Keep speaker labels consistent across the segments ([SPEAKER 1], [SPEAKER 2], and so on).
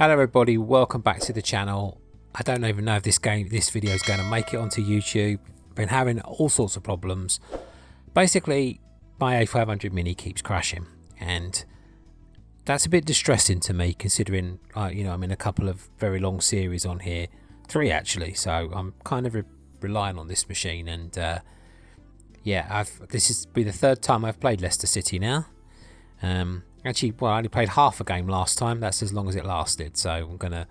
[SPEAKER 1] Hello everybody, welcome back to the channel. I don't even know if this video is going to make it onto YouTube. Been having all sorts of problems. Basically, my A500 Mini keeps crashing, and that's a bit distressing to me, considering I'm in a couple of very long series on here, 3 actually. So I'm kind of relying on this machine, and yeah, this has been the 3rd time I've played Leicester City now. Actually, well, I only played half a game last time. That's as long as it lasted. So I'm going to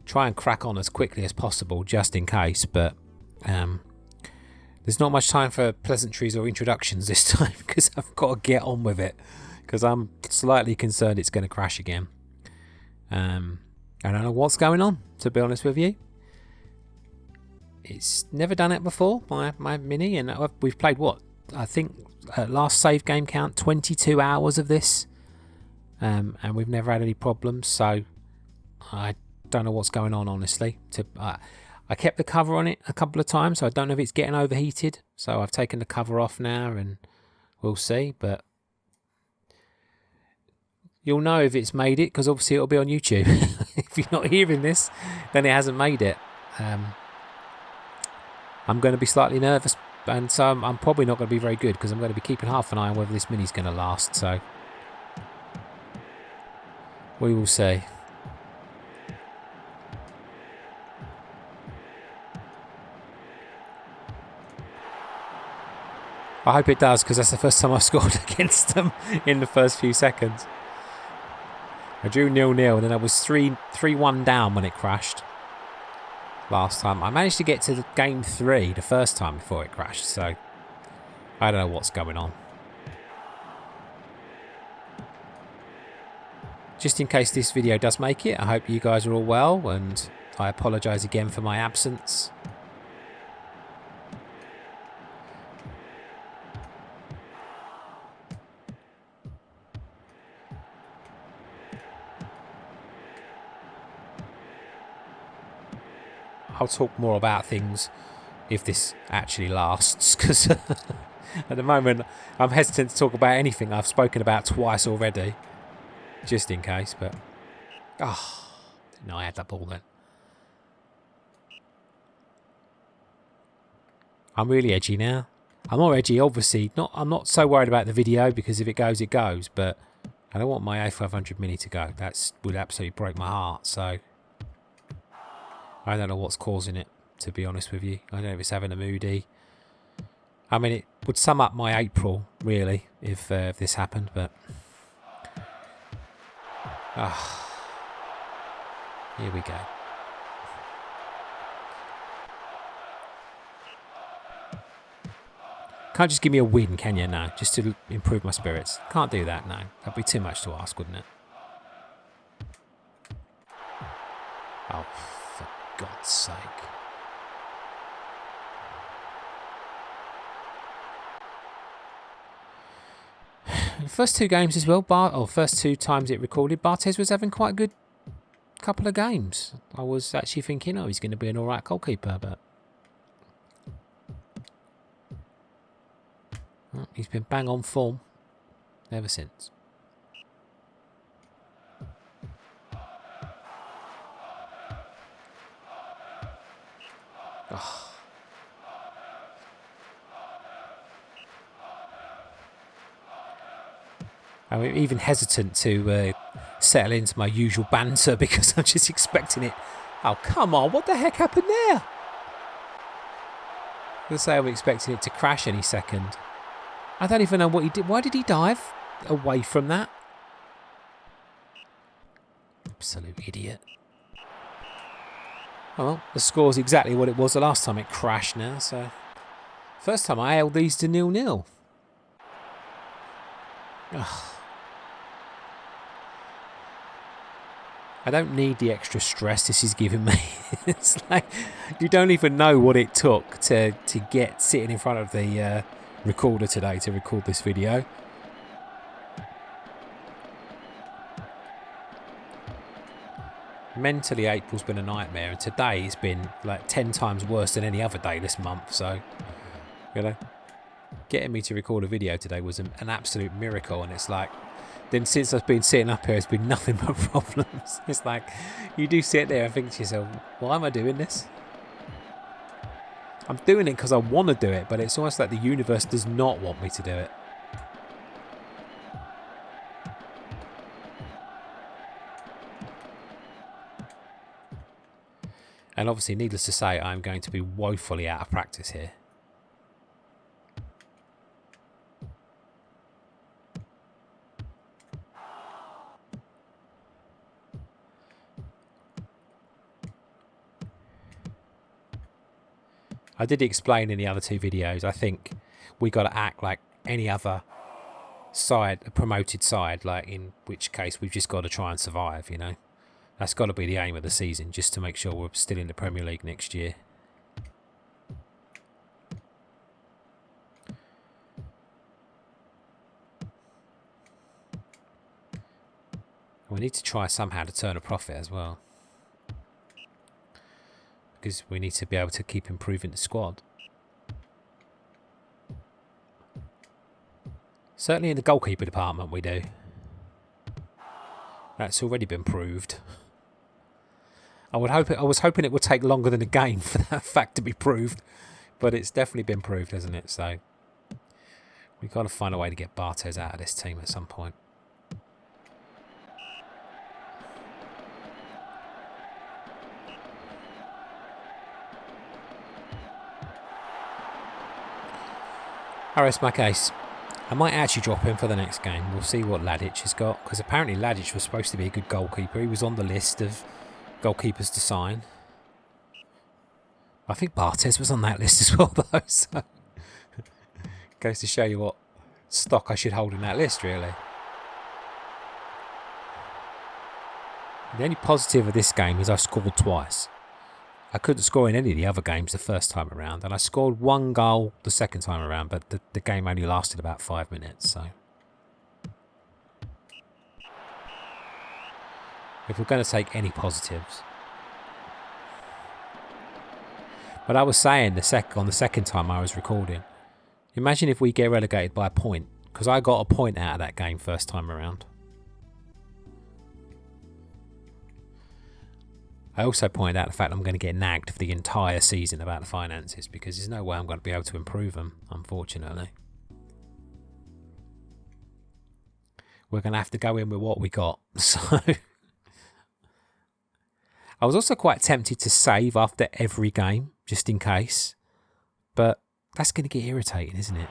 [SPEAKER 1] try and crack on as quickly as possible, just in case. But there's not much time for pleasantries or introductions this time, because I've got to get on with it, because I'm slightly concerned it's going to crash again. I don't know what's going on, to be honest with you. It's never done it before, my Mini, and we've played, what, I think last save game count, 22 hours of this. And we've never had any problems, so I don't know what's going on, honestly. I kept the cover on it a couple of times, so I don't know if it's getting overheated. So I've taken the cover off now, and we'll see. But you'll know if it's made it, because obviously it'll be on YouTube. If you're not hearing this, then it hasn't made it. I'm going to be slightly nervous, and so I'm probably not going to be very good, because I'm going to be keeping half an eye on whether this Mini's going to last. So we will see. I hope it does, because that's the first time I've scored against them in the first few seconds. I drew 0-0, and then I was 3-1 down when it crashed last time. I managed to get to game 3 the first time before it crashed, so I don't know what's going on. Just in case this video does make it, I hope you guys are all well, and I apologise again for my absence. I'll talk more about things if this actually lasts, because at the moment I'm hesitant to talk about anything I've spoken about twice already. Just in case, but no, I had that ball then. I'm really edgy now. I'm more edgy, obviously. I'm not so worried about the video, because if it goes, it goes. But I don't want my A500 Mini to go. That would absolutely break my heart. So I don't know what's causing it, to be honest with you. I don't know if it's having a moody. I mean, it would sum up my April, really, if this happened, but here we go. Can't just give me a win, can you? No, just to improve my spirits. Can't do that, no. That'd be too much to ask, wouldn't it? Oh, for God's sake. The first 2 games as well, first 2 times it recorded, Barthez was having quite a good couple of games. I was actually thinking, he's going to be an alright goalkeeper, but he's been bang on form ever since. I'm even hesitant to settle into my usual banter, because I'm just expecting it. Oh, come on, what the heck happened there? Let's say I'm expecting it to crash any second. I don't even know what he did. Why did he dive away from that? Absolute idiot. Oh, well, the score's exactly what it was the last time it crashed now, so first time I held these to 0-0. Ugh. I don't need the extra stress this is giving me. It's like you don't even know what it took to get sitting in front of the recorder today to record this video. Mentally, April's been a nightmare, and today it's been like 10 times worse than any other day this month. So, getting me to record a video today was an absolute miracle, and it's like then since I've been sitting up here, it's been nothing but problems. It's like, you do sit there and think to yourself, why am I doing this? I'm doing it because I want to do it, but it's almost like the universe does not want me to do it. And obviously, needless to say, I'm going to be woefully out of practice here. I did explain in the other two videos, I think we got to act like any other side, a promoted side, like in which case we've just got to try and survive, you know. That's got to be the aim of the season, just to make sure we're still in the Premier League next year. We need to try somehow to turn a profit as well, because we need to be able to keep improving the squad. Certainly in the goalkeeper department we do. That's already been proved. I was hoping it would take longer than a game for that fact to be proved, but it's definitely been proved, hasn't it? So we've got to find a way to get Barthez out of this team at some point. I rest my case. I might actually drop him for the next game. We'll see what Ladic has got, because apparently Ladic was supposed to be a good goalkeeper. He was on the list of goalkeepers to sign. I think Barthez was on that list as well, though. So goes to show you what stock I should hold in that list, really. The only positive of this game is I scored twice. I couldn't score in any of the other games the first time around, and I scored one goal the second time around, but the game only lasted about 5 minutes, so. If we're going to take any positives. But I was saying on the second time I was recording, imagine if we get relegated by a point, because I got a point out of that game first time around. I also pointed out the fact I'm going to get nagged for the entire season about the finances, because there's no way I'm going to be able to improve them, unfortunately. We're going to have to go in with what we got. So I was also quite tempted to save after every game, just in case. But that's going to get irritating, isn't it?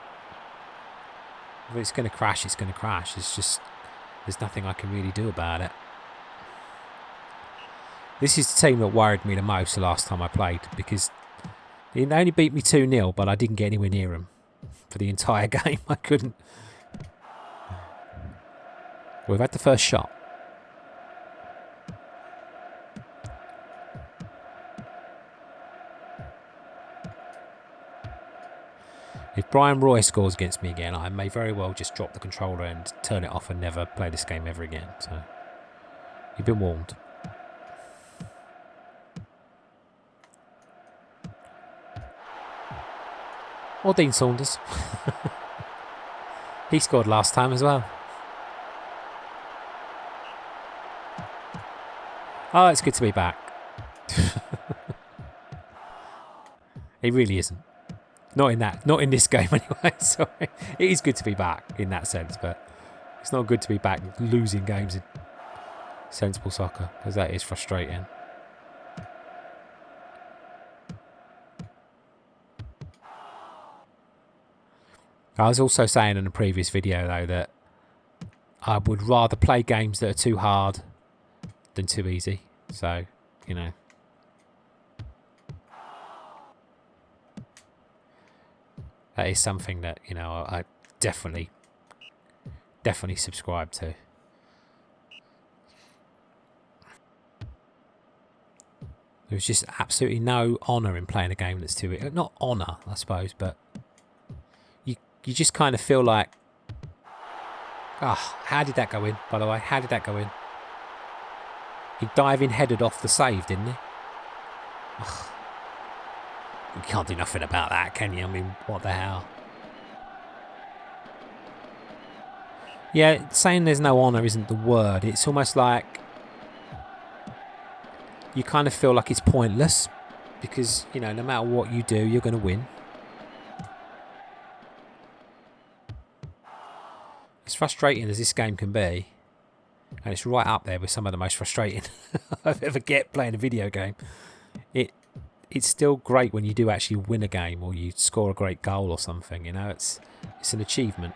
[SPEAKER 1] If it's going to crash, it's going to crash. It's just, there's nothing I can really do about it. This is the team that worried me the most the last time I played, because they only beat me 2-0, but I didn't get anywhere near them for the entire game. I couldn't. We've had the first shot. If Brian Roy scores against me again, I may very well just drop the controller and turn it off and never play this game ever again. So you've been warned. Or Dean Saunders. He scored last time as well. Oh, it's good to be back. It really isn't. Not in this game anyway. Sorry. It is good to be back in that sense, but it's not good to be back losing games in sensible soccer, because that is frustrating. I was also saying in a previous video, though, that I would rather play games that are too hard than too easy. So, you know. That is something that, you know, I definitely subscribe to. There's just absolutely no honour in playing a game that's too... Not honour, I suppose, but... You just kind of feel like... Ah, how did that go in, by the way? How did that go in? He diving headed off the save, didn't he? Ugh. You can't do nothing about that, can you? I mean, what the hell? Yeah, saying there's no honour isn't the word. It's almost like you kind of feel like it's pointless because, you know, no matter what you do, you're going to win. As frustrating as this game can be, and it's right up there with some of the most frustrating I've ever get playing a video game, it's still great when you do actually win a game or you score a great goal or something, you know, it's an achievement.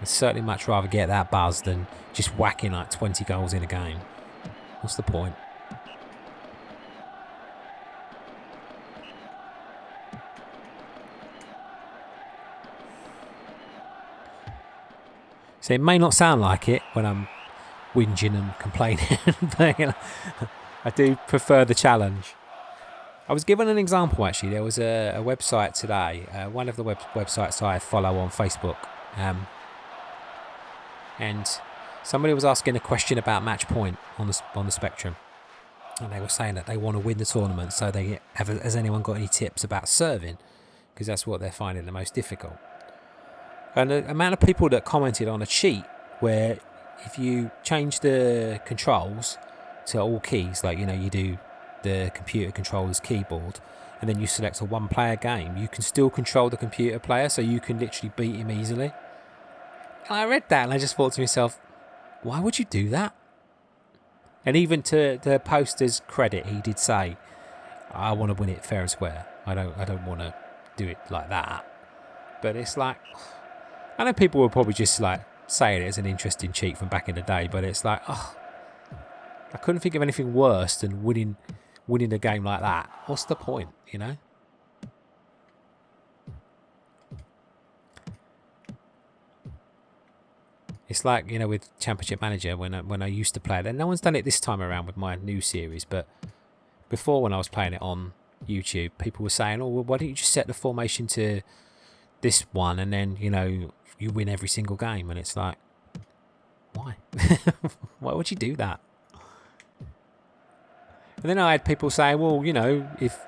[SPEAKER 1] I'd certainly much rather get that buzz than just whacking like 20 goals in a game. What's the point? So it may not sound like it when I'm whinging and complaining, but you know, I do prefer the challenge. I was given an example actually. There was a website today, one of the websites I follow on Facebook, and somebody was asking a question about match point on the Spectrum, and they were saying that they want to win the tournament. So has anyone got any tips about serving? Because that's what they're finding the most difficult. And the amount of people that commented on a cheat where if you change the controls to all keys, like, you know, you do the computer controller's keyboard and then you select a one-player game, you can still control the computer player, so you can literally beat him easily. And I read that and I just thought to myself, why would you do that? And even to the poster's credit, he did say, I want to win it fair and square. I don't want to do it like that. But it's like, I know people will probably just like say it as an interesting cheat from back in the day, but it's like, oh, I couldn't think of anything worse than winning a game like that. What's the point, you know? It's like, you know, with Championship Manager when I used to play it, and no one's done it this time around with my new series, but before when I was playing it on YouTube, people were saying, oh, well, why don't you just set the formation to this one and then, you know, you win every single game? And it's like, why? Why would you do that? And then I had people saying, well, you know, if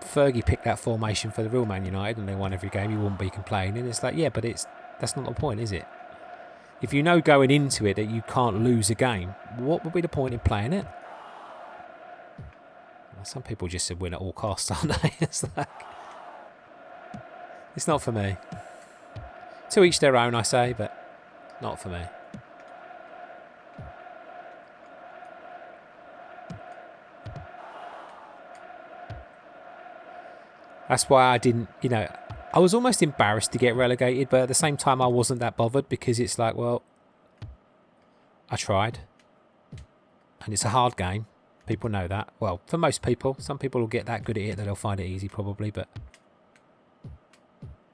[SPEAKER 1] Fergie picked that formation for the real Man United and they won every game, you wouldn't be complaining. And it's like, yeah, but that's not the point, is it? If you know going into it that you can't lose a game, what would be the point in playing it? Well, some people just said win at all costs, aren't they? It's like, it's not for me. To each their own, I say, but not for me. That's why I didn't, you know, I was almost embarrassed to get relegated, but at the same time I wasn't that bothered because it's like, well, I tried. And it's a hard game. People know that. Well, for most people. Some people will get that good at it that they'll find it easy probably, but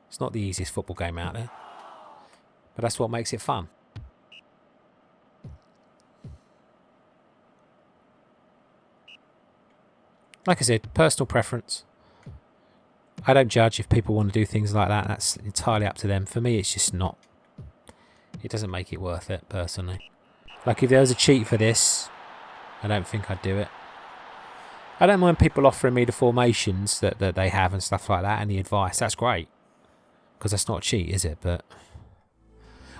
[SPEAKER 1] it's not the easiest football game out there. But that's what makes it fun. Like I said, personal preference. I don't judge if people want to do things like that. That's entirely up to them. For me, it's just not. It doesn't make it worth it, personally. Like, if there was a cheat for this, I don't think I'd do it. I don't mind people offering me the formations that they have and stuff like that and the advice. That's great. Because that's not a cheat, is it? But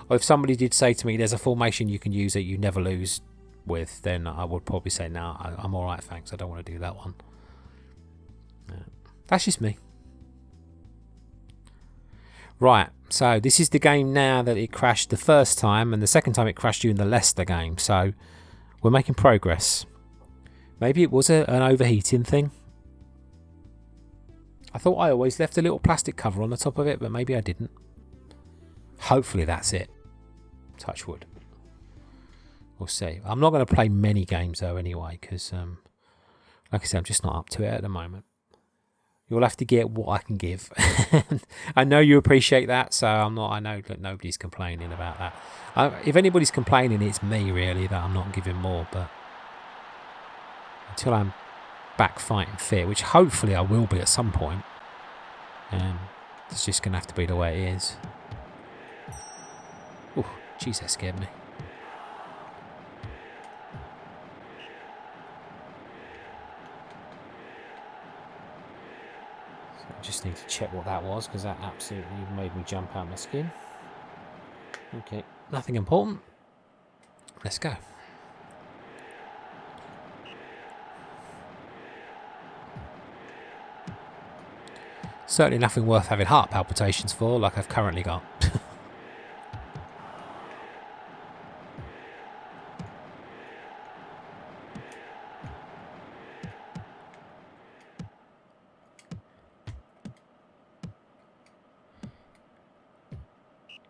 [SPEAKER 1] or if somebody did say to me, there's a formation you can use that you never lose with, then I would probably say, no, I'm all right, thanks. I don't want to do that one. That's just me. Right, so this is the game now that it crashed the first time, and the second time it crashed during the Leicester game. So we're making progress. Maybe it was an overheating thing. I thought I always left a little plastic cover on the top of it, but maybe I didn't. Hopefully that's it. Touch wood. We'll see. I'm not going to play many games though anyway, because like I said, I'm just not up to it at the moment. You'll have to get what I can give. I know you appreciate that, so I'm not. I know that nobody's complaining about that. If anybody's complaining, it's me really that I'm not giving more. But until I'm back fighting fit, which hopefully I will be at some point, it's just going to have to be the way it is. Oh, jeez, that scared me. just need to check what that was, because that absolutely made me jump out my skin. Okay, nothing important. Let's go. Certainly nothing worth having heart palpitations for, like I've currently got.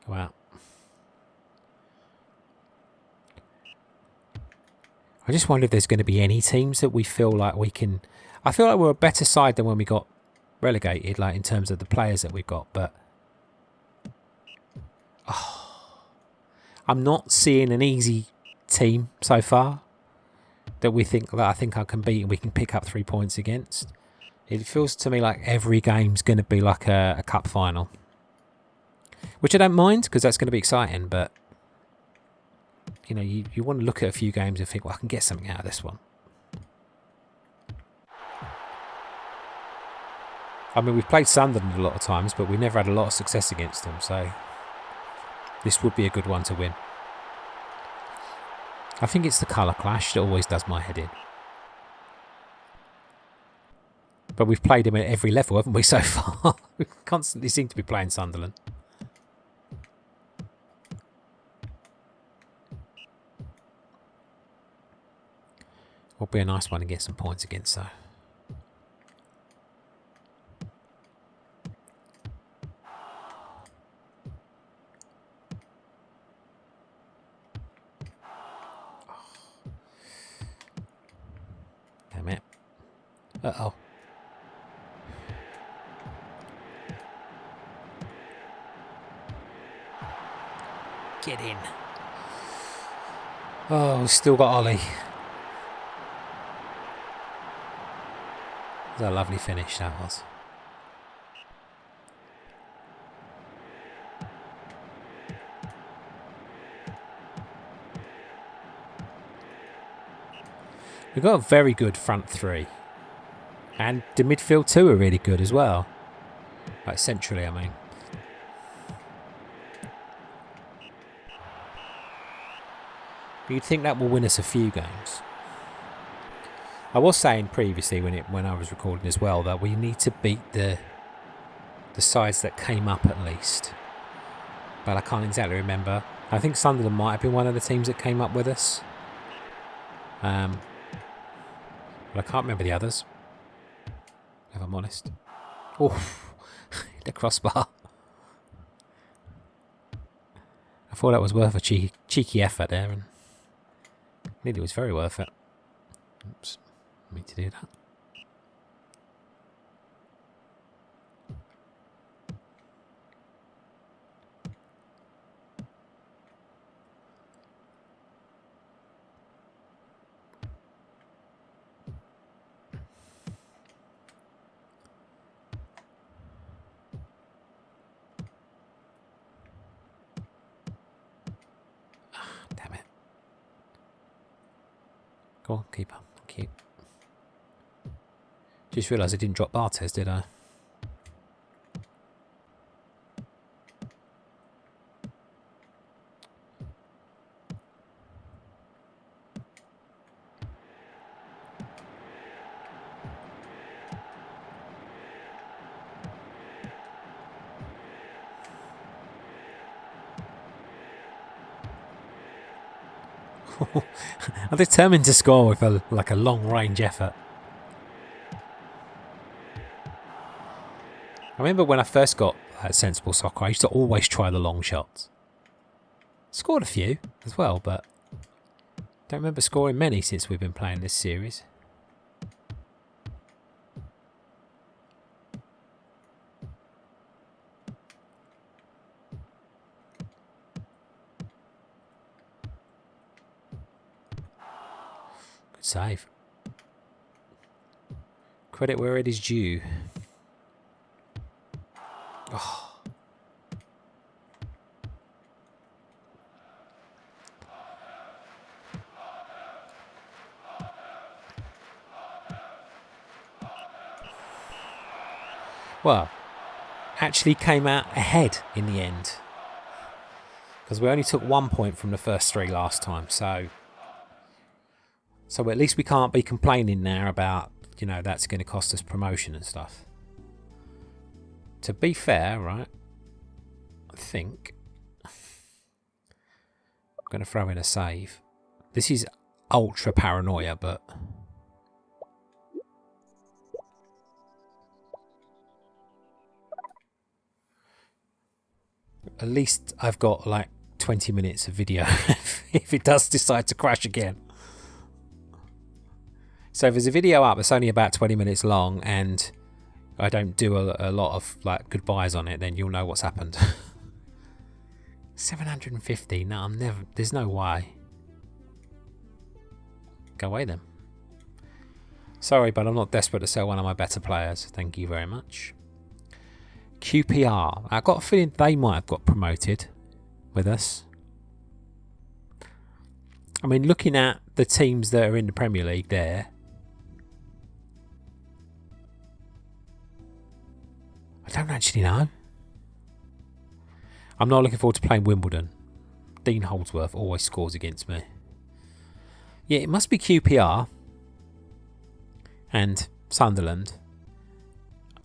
[SPEAKER 1] Go out. I just wonder if there's going to be any teams that we feel like we can... I feel like we're a better side than when we got relegated, like in terms of the players that we've got, but I'm not seeing an easy team so far that I think I can beat and we can pick up 3 points against. It feels to me like every game's going to be like a cup final, which I don't mind because that's going to be exciting, but you know, you want to look at a few games and think, well, I can get something out of this one. I mean, we've played Sunderland a lot of times, but we never had a lot of success against them, so this would be a good one to win. I think it's the colour clash that always does my head in. But we've played them at every level, haven't we, so far? We constantly seem to be playing Sunderland. Will be a nice one to get some points against, though. Damn it. Uh-oh. Get in. Oh, still got Ollie. That was a lovely finish, that was. We've got a very good front three. And the midfield too are really good as well. Like centrally, I mean. You'd think that will win us a few games. I was saying previously when I was recording as well that we need to beat the sides that came up at least. But I can't exactly remember. I think Sunderland might have been one of the teams that came up with us. But I can't remember the others, if I'm honest. Oof, the crossbar. I thought that was worth a cheeky effort there, and it was very worth it. Oops, I mean to do that. Damn it. Go on, keeper. Thank you. Just realised I didn't drop Bartes, did I? I'm determined to score with a long-range effort. I remember when I first got Sensible Soccer, I used to always try the long shots. Scored a few as well, but don't remember scoring many since we've been playing this series. Good save. Credit where it is due. Oh. Well, actually came out ahead in the end. Because we only took 1 point from the first 3 last time. So at least we can't be complaining now about, you know, that's going to cost us promotion and stuff. To be fair, right, I think I'm going to throw in a save. This is ultra paranoia, but at least I've got like 20 minutes of video if it does decide to crash again. So if there's a video up that's only about 20 minutes long and I don't do a lot of like goodbyes on it, then you'll know what's happened. 750? No, I'm never. There's no way. Go away then. Sorry, but I'm not desperate to sell one of my better players. Thank you very much. QPR. I've got a feeling they might have got promoted with us. I mean, looking at the teams that are in the Premier League there, I don't actually know. I'm not looking forward to playing Wimbledon. Dean Holdsworth always scores against me. Yeah, it must be QPR and Sunderland.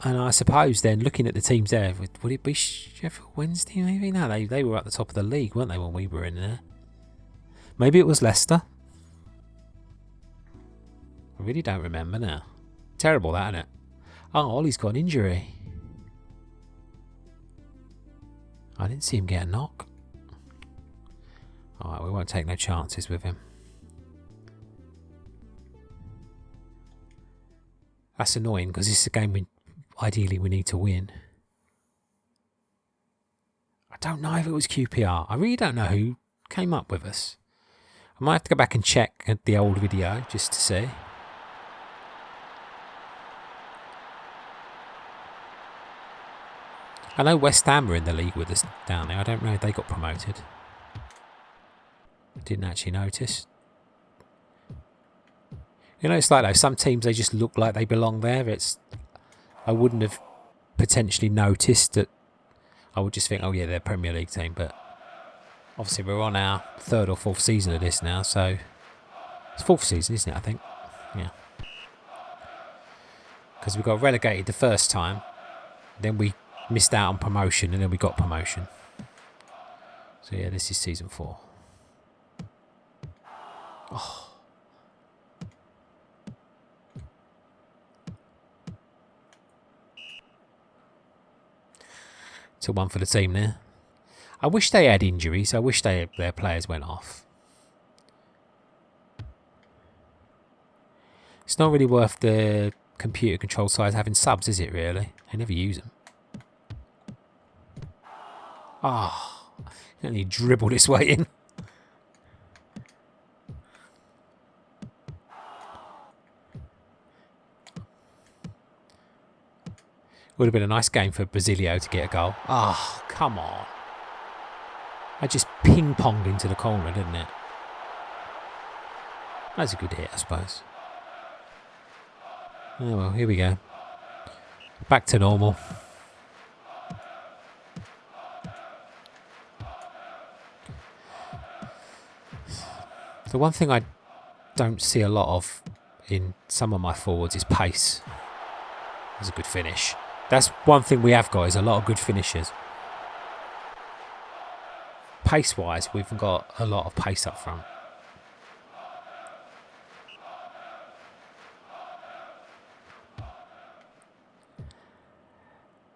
[SPEAKER 1] And I suppose then, looking at the teams there, would it be Sheffield Wednesday maybe? No, they were at the top of the league, weren't they, when we were in there? Maybe it was Leicester. I really don't remember now. Terrible that, isn't it? Oh, Ollie's got an injury. I didn't see him get a knock. Alright, we won't take no chances with him. That's annoying because this is a game ideally we need to win. I don't know if it was QPR. I really don't know who came up with us. I might have to go back and check at the old video just to see. I know West Ham were in the league with us down there. I don't know if they got promoted. Didn't actually notice. You know, it's like though, some teams, they just look like they belong there. I wouldn't have potentially noticed that. I would just think, oh yeah, they're a Premier League team. But obviously we're on our 3rd or 4th season of this now. So it's 4th season, isn't it, I think? Yeah. Because we got relegated the first time. Then we missed out on promotion and then we got promotion. So yeah, this is season 4. Oh. Took one for the team there. I wish they had injuries. I wish their players went off. It's not really worth the computer control size having subs, is it really? They never use them. Ah, oh, only dribble this way in. Would have been a nice game for Basilio to get a goal. Ah, oh, come on. I just ping-ponged into the corner, didn't it? That's a good hit, I suppose. Oh well, here we go. Back to normal. The one thing I don't see a lot of in some of my forwards is pace. That's a good finish. That's one thing we have got, is a lot of good finishers. Pace-wise, we've got a lot of pace up front.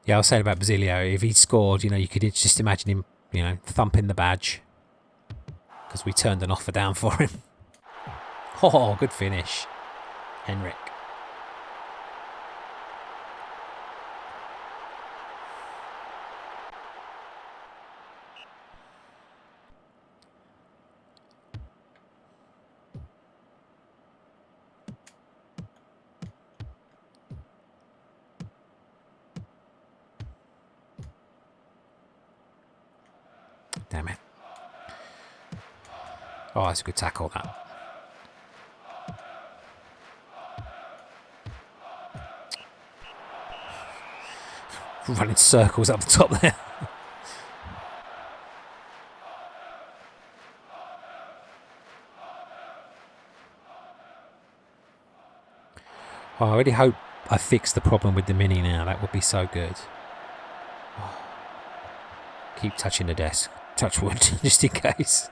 [SPEAKER 1] Yeah, I was saying about Basilio, if he'd scored, you know, you could just imagine him, you know, thumping the badge. Because we turned an offer down for him. Oh, good finish. Henrik. Damn it. Oh, that's a good tackle, that. running circles up the top there. Oh, I really hope I fix the problem with the Mini now. That would be so good. Oh. Keep touching the desk. Touch wood, just in case.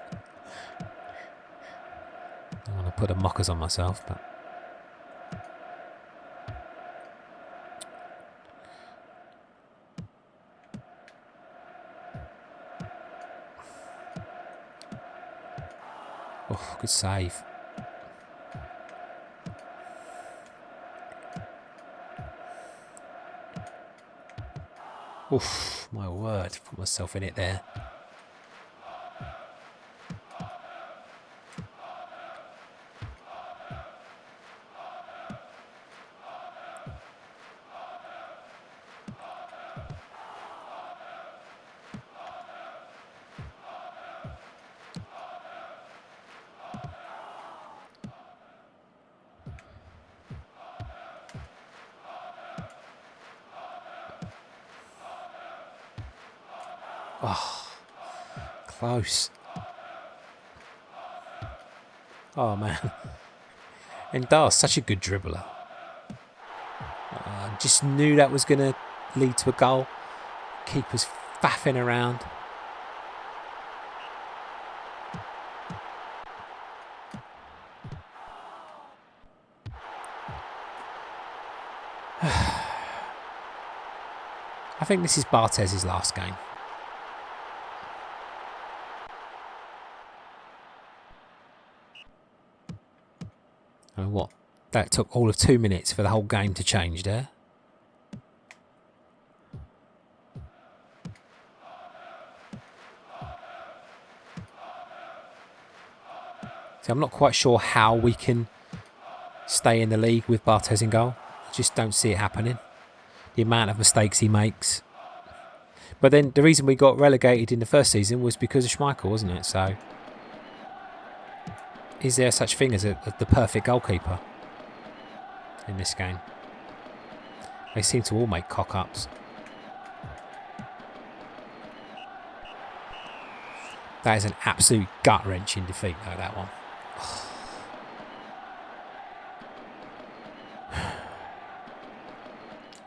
[SPEAKER 1] I want to put the mockers on myself, but... Oh, good save. Oof, my word. Put myself in it there. Oh, close. Oh, man. And Dar's such a good dribbler. Just knew that was going to lead to a goal. Keeper's faffing around. I think this is Bartez's last game. And what? That took all of 2 minutes for the whole game to change there. So I'm not quite sure how we can stay in the league with Barthez in goal. I just don't see it happening. The amount of mistakes he makes. But then the reason we got relegated in the first season was because of Schmeichel, wasn't it? So is there such thing as the perfect goalkeeper in this game? They seem to all make cock-ups. That is an absolute gut-wrenching defeat, though, that one.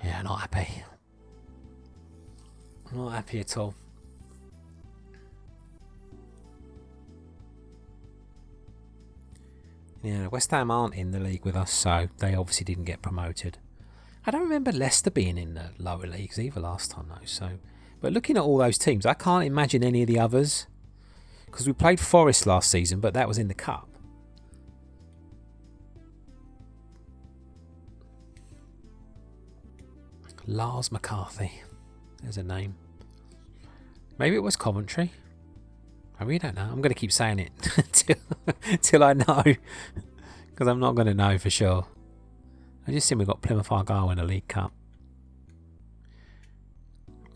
[SPEAKER 1] Yeah, not happy. Not happy at all. Yeah, West Ham aren't in the league with us, so they obviously didn't get promoted. I don't remember Leicester being in the lower leagues either last time, though. So, but looking at all those teams, I can't imagine any of the others. Because we played Forest last season, but that was in the Cup. Lars McCarthy. There's a name. Maybe it was Coventry. I really don't know. I'm going to keep saying it till I know. Because I'm not going to know for sure. I just think we've got Plymouth Argyle in the League Cup.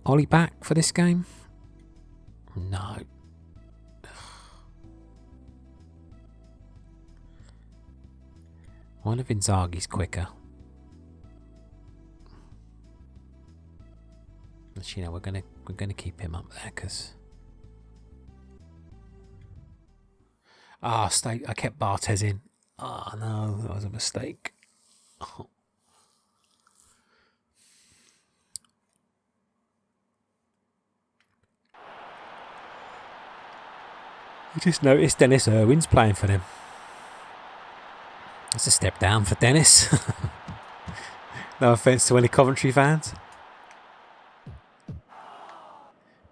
[SPEAKER 1] Ollie back for this game? No. I wonder if Inzaghi's quicker. But, you know, we're gonna keep him up there because. I kept Barthez in. Oh no, that was a mistake. Oh. I just noticed Dennis Irwin's playing for them. That's a step down for Dennis. No offence to any Coventry fans.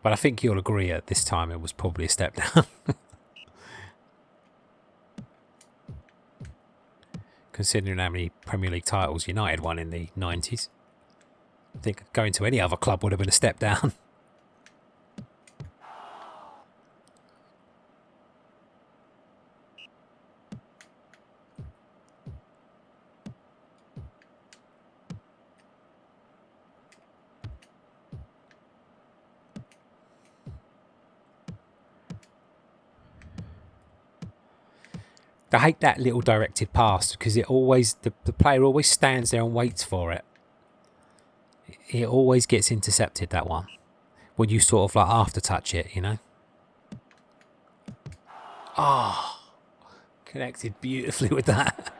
[SPEAKER 1] But I think you'll agree at this time it was probably a step down. Considering how many Premier League titles United won in the 90s. I think going to any other club would have been a step down. I hate that little directed pass because it always the player always stands there and waits for it. it always gets intercepted, that one. When you sort of like after touch it, you know. Oh, connected beautifully with that.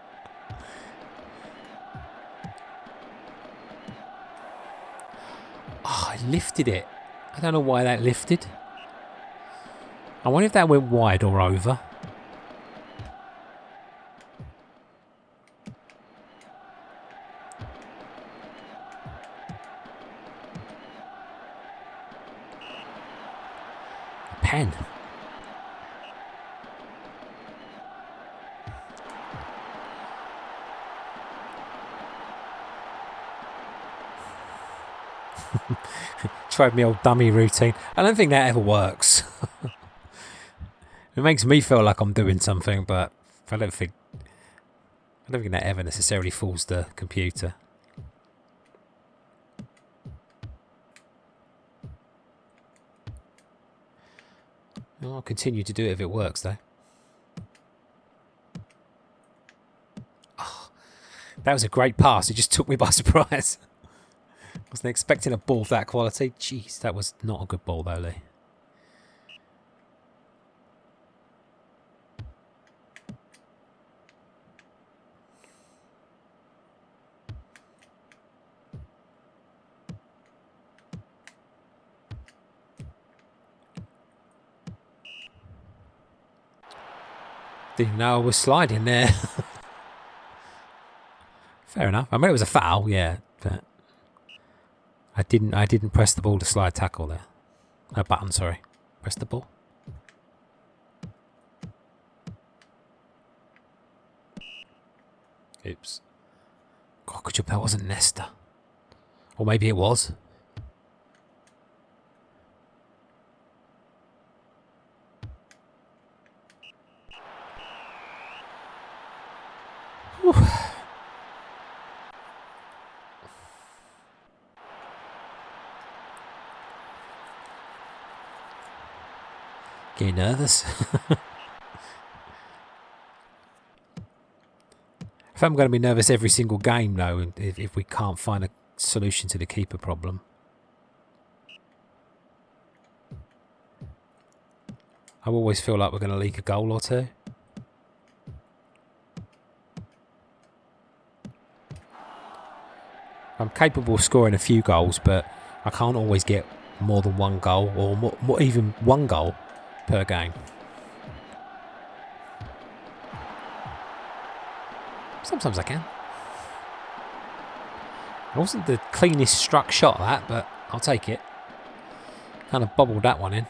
[SPEAKER 1] Oh, I lifted it. I don't know why that lifted. I wonder if that went wide or over. Pen. Tried my old dummy routine. I don't think that ever works. It makes me feel like I'm doing something, but I don't think that ever necessarily fools the computer. I'll continue to do it if it works, though. Oh, that was a great pass. It just took me by surprise. Wasn't expecting a ball of that quality. Jeez, that was not a good ball, though, Lee. Didn't know I was sliding there. Fair enough. I mean, it was a foul, yeah, but I didn't press the ball to slide tackle there. No button, sorry. Press the ball. Oops. God, good job that wasn't Nesta. Or maybe it was. Whew. Getting nervous. If I'm going to be nervous every single game, though, if we can't find a solution to the keeper problem. I always feel like we're going to leak a goal or two. I'm capable of scoring a few goals, but I can't always get more than one goal or more, even one goal per game. Sometimes I can. It wasn't the cleanest struck shot, that, but I'll take it. Kind of bobbled that one in.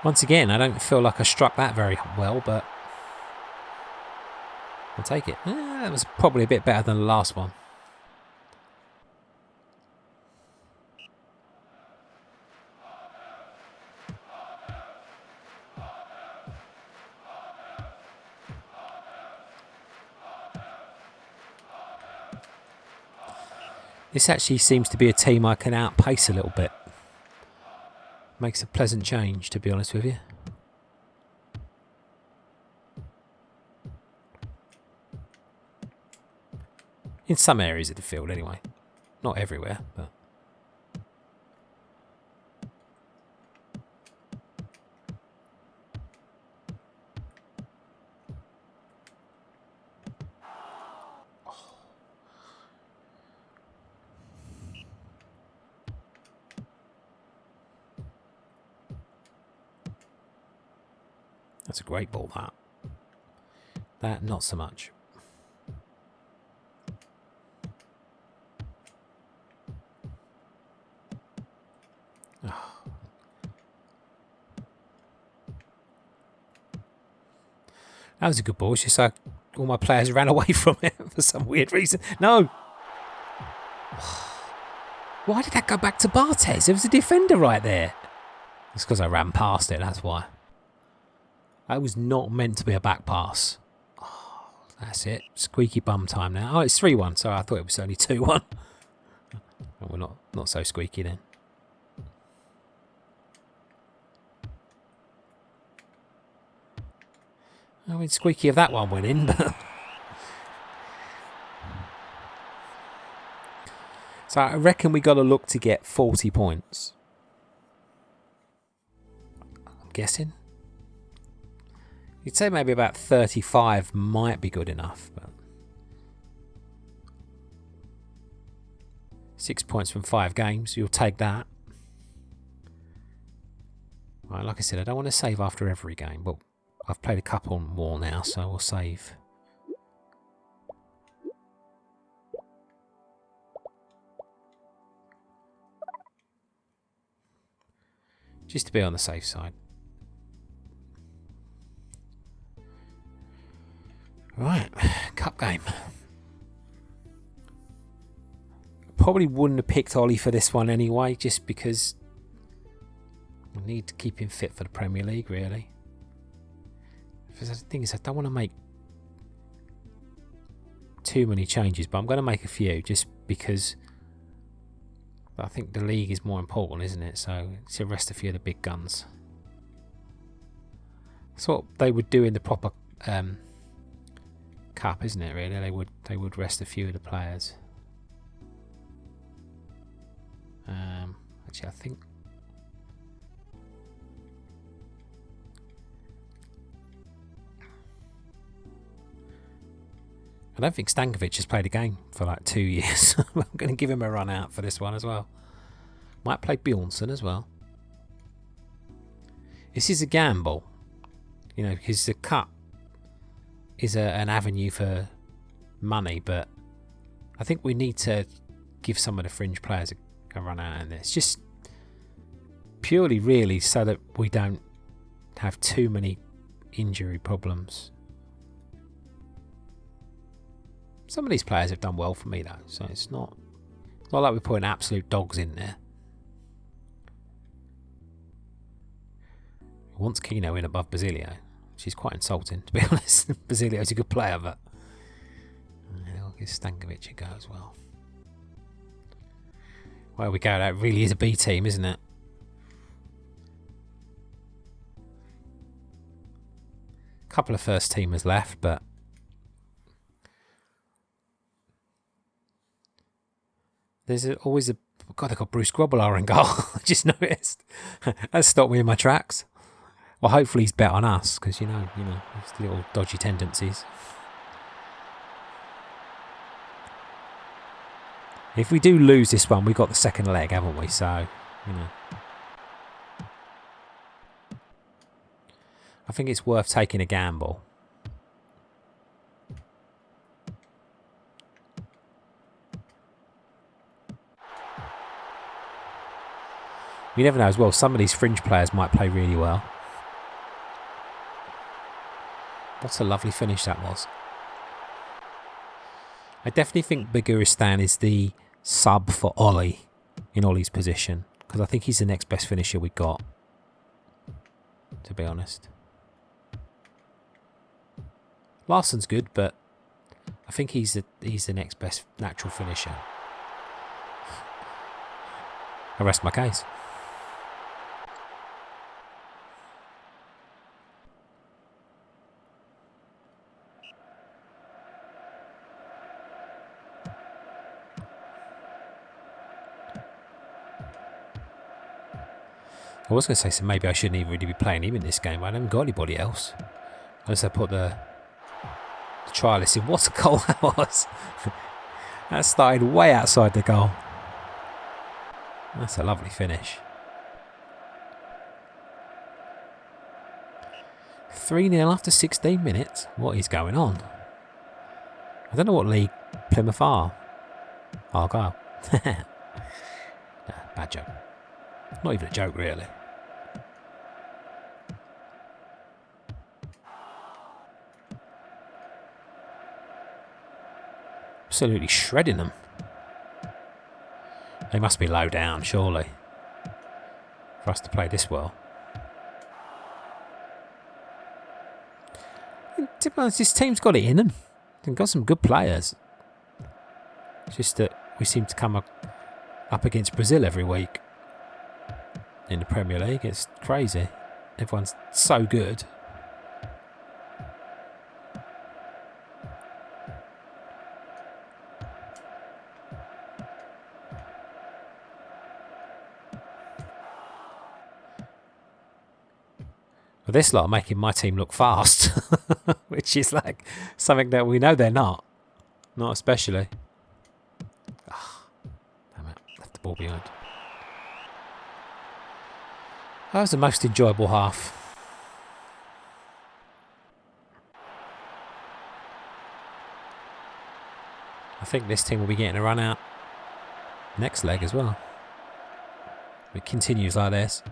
[SPEAKER 1] Once again, I don't feel like I struck that very well, but I'll take it. That was probably a bit better than the last one. This actually seems to be a team I can outpace a little bit. Makes a pleasant change, to be honest with you. In some areas of the field, anyway. Not everywhere, but... That's a great ball, that. That, not so much. Oh. That was a good ball. It's just like all my players ran away from it for some weird reason. No! Why did that go back to Bartes? There was a defender right there. It's because I ran past it, that's why. That was not meant to be a back pass. Oh, that's it. Squeaky bum time now. Oh, it's 3-1. Sorry, I thought it was only 2-1. Well, we're not so squeaky then. I mean, squeaky if that one went in, but... So I reckon we got to look to get 40 points. I'm guessing. You'd say maybe about 35 might be good enough, but... 6 points from 5 games, you'll take that. Right, like I said, I don't want to save after every game, but I've played a couple more now, so we'll save. Just to be on the safe side. Right, cup game. Probably wouldn't have picked Ollie for this one anyway, just because I need to keep him fit for the Premier League, really. The thing is, I don't want to make too many changes, but I'm going to make a few just because I think the league is more important, isn't it? So to rest a few of the big guns. That's what they would do in the proper cup, isn't it? Really, they would rest a few of the players. Actually, I think I don't think Stankovic has played a game for like 2 years. I'm going to give him a run out for this one as well. Might play Bjornsson as well. This is a gamble, you know, because the cup is an avenue for money, but I think we need to give some of the fringe players a run out in this. Just purely, really, so that we don't have too many injury problems. Some of these players have done well for me though, so it's not like we're putting absolute dogs in there. Wants Keno in above Basilio, which is quite insulting, to be honest. Basilio's a good player, but I'll give Stankovic a go as well. Well, we go. That really is a B team, isn't it? A couple of first teamers left, but there's always a... God, they've got Bruce Grobbelaar in goal. I just noticed. That stopped me in my tracks. Well, hopefully he's bet on us, because, you know, it's the little dodgy tendencies. If we do lose this one, we've got the second leg, haven't we? So, you know. I think it's worth taking a gamble. You never know as well. Some of these fringe players might play really well. What a lovely finish that was. I definitely think Baguristan is the sub for Ollie in Ollie's position, because I think he's the next best finisher we got, to be honest. Larsson's good, but I think he's the next best natural finisher. I rest my case. I was going to say, so maybe I shouldn't even really be playing him in this game. I haven't got anybody else. Unless I put the trialist in. What a goal that was. That started way outside the goal. That's a lovely finish. 3-0 after 16 minutes. What is going on? I don't know what league Plymouth are. Argyle. Bad joke. Not even a joke, really. Absolutely shredding them. They must be low down, surely, for us to play this well. To be honest, this team's got it in them. They've got some good players. It's just that we seem to come up against Brazil every week in the Premier League. It's crazy. Everyone's so good. But this lot are making my team look fast, which is like something that we know they're not. Not especially. Oh, damn it. Left the ball behind. That was the most enjoyable half. I think this team will be getting a run out next leg as well. If it continues like this.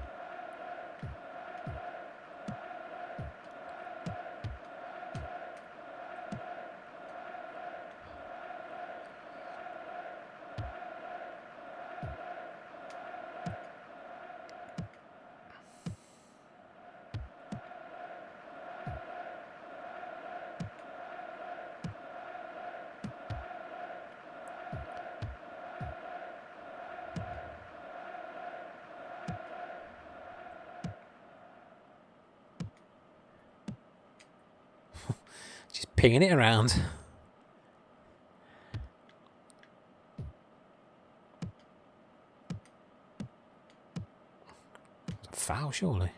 [SPEAKER 1] Just pinging it around. It's a foul, surely.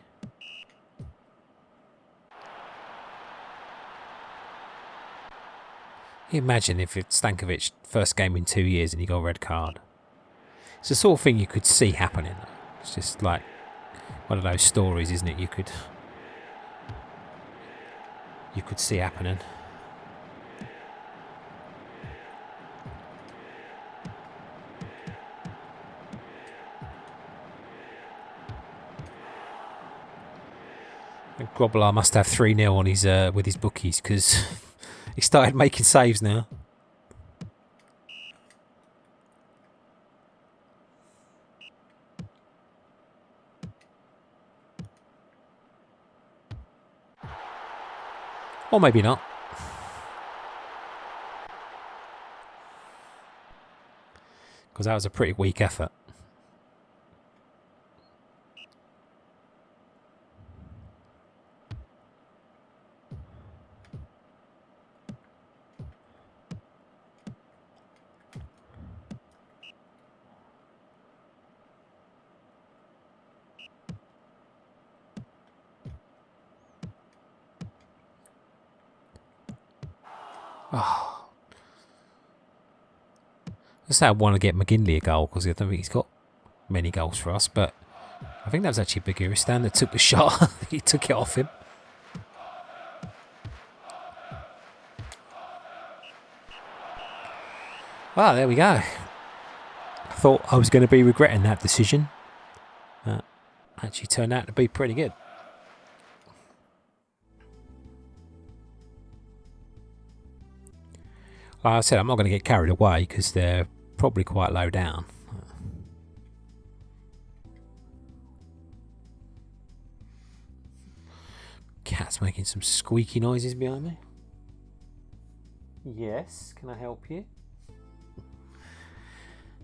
[SPEAKER 1] Can you imagine if it's Stankovic first game in 2 years and he got a red card? It's the sort of thing you could see happening. It's just like one of those stories, isn't it? You could see happening. And Grobbelaar must have 3-0 on his with his bookies because he started making saves now. Or maybe not. Because that was a pretty weak effort. Oh. I say I want to get McGinley a goal because I don't think he's got many goals for us, but I think that was actually Bagiristan that took the shot. He took it off him. Ah, there we go. I thought I was going to be regretting that decision. Actually turned out to be pretty good. Like I said, I'm not going to get carried away because they're probably quite low down. Cat's making some squeaky noises behind me. Yes, can I help you?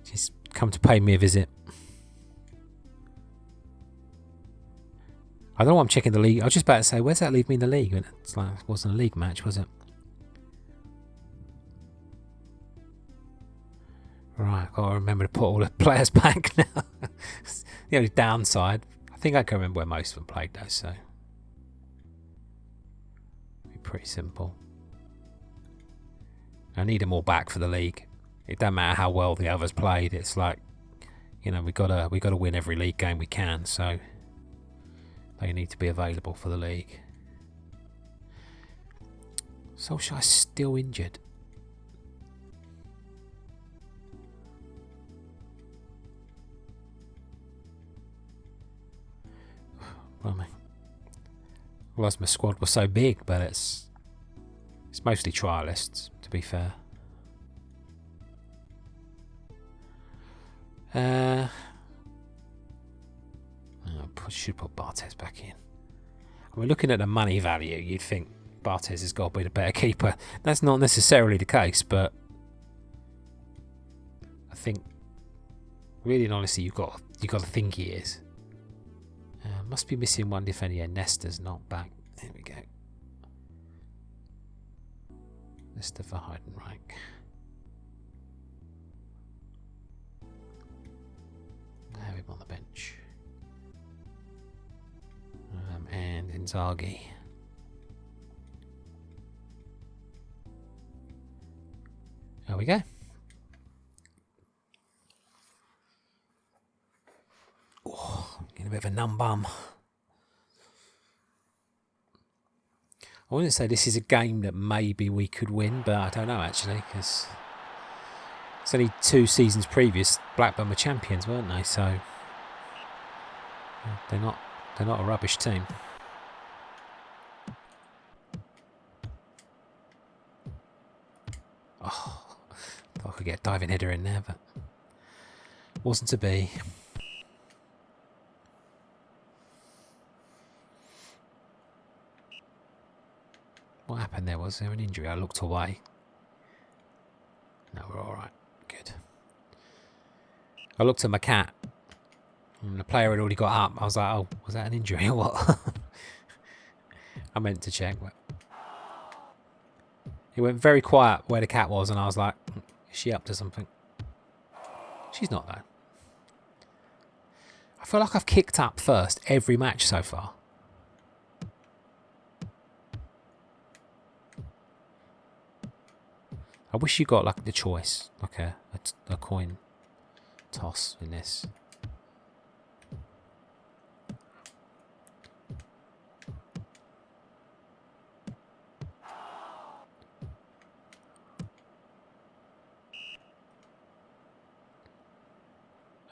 [SPEAKER 1] She's come to pay me a visit. I don't know why I'm checking the league. I was just about to say, where's that leave me in the league? It's like, it wasn't a league match, was it? Right, got to remember to put all the players back now. The only downside, I think I can remember where most of them played though, so it'll be pretty simple. I need them all back for the league. It doesn't matter how well the others played. It's like, you know, we gotta win every league game we can, so they need to be available for the league. Solskjaer's still injured. Well, my squad was so big, but it's mostly trialists, to be fair. I should put Barthez back in. I mean, looking at the money value, you'd think Barthez has got to be the better keeper. That's not necessarily the case, but I think Really and honestly, you've got to think he is. Must be missing one defender. Yeah, Nesta's not back. There we go. Nesta for Heidenreich. Have him on the bench. And Inzaghi. There we go. Oh, getting a bit of a numb bum. I wouldn't say this is a game that maybe we could win, but I don't know actually, because it's only 2 seasons previous Blackburn were champions, weren't they? So they're not a rubbish team. Oh, thought I could get a diving header in there, but wasn't to be. What happened there? Was there an injury? I looked away. No, we're alright. Good. I looked at my cat, and the player had already got up. I was like, oh, was that an injury or what? I meant to check, but it went very quiet where the cat was, and I was like, is she up to something? She's not, though. I feel like I've kicked up first every match so far. I wish you got like the choice, like a coin toss in this.